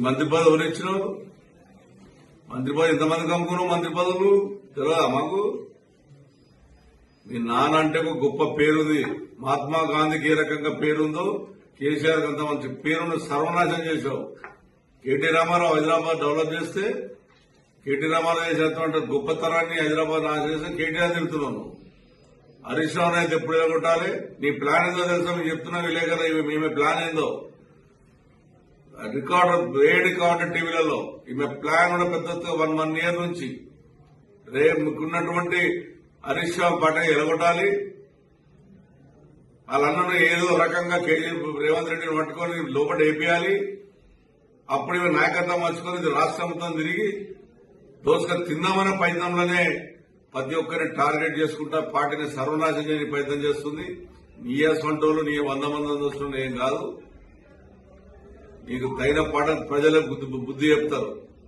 మంత్రి పదవి ఎవరు ఇచ్చినావు? మంత్రి పదవి ఎంతమందికి అమ్ముకున్నావు? మంత్రి పదవులు తెలియదా మాకు? మీ నాన్న అంటే ఒక గొప్ప పేరుంది. మహాత్మా గాంధీకి ఏ రకంగా పేరుందో కేసీఆర్ అంత మంచి పేరును సర్వనాశనం చేశావు. కేటీ రామారావు హైదరాబాద్ డెవలప్ చేస్తే కేటీ రామారావు చేసేటువంటి గొప్పతనాన్ని హైదరాబాద్ నాశనం చేస్తే కేటీఆర్ తిడుతున్నాను. హరీష్ రావు అయితే ఎప్పుడు ఎలగొట్టాలి? నీ ప్లాన్ ఏందో తెలుసా? మీకు చెప్తున్నా విలేకరు ఈమె ప్లాన్ ఏందో రికార్డు టీవీలలో ఈమె ప్లాన్ కూడా పెద్ద 1 year నుంచి రేపు మీకున్నటువంటి హరీష్ రావు పార్టీ ఎలగొట్టాలి. వాళ్ళందరూ ఏదో రకంగా రేవంత్ రెడ్డిని పట్టుకొని లోపల వేపియాలి. అప్పుడు ఇవి నాయకత్వం వచ్చుకొని రాష్ట్రంతో తిరిగి దోసుకొని తిందామనే ప్రయత్నంలోనే ప్రతి ఒక్కరిని టార్గెట్ చేసుకుంటా పార్టీని సర్వనాశనం చేయని ప్రయత్నం చేస్తుంది. నీ సొంటోళ్ళు నీ 100 మంది చూస్తున్న ఏం కాదు. నీకు తగిన పాట ప్రజలకు బుద్ధి చెప్తారు.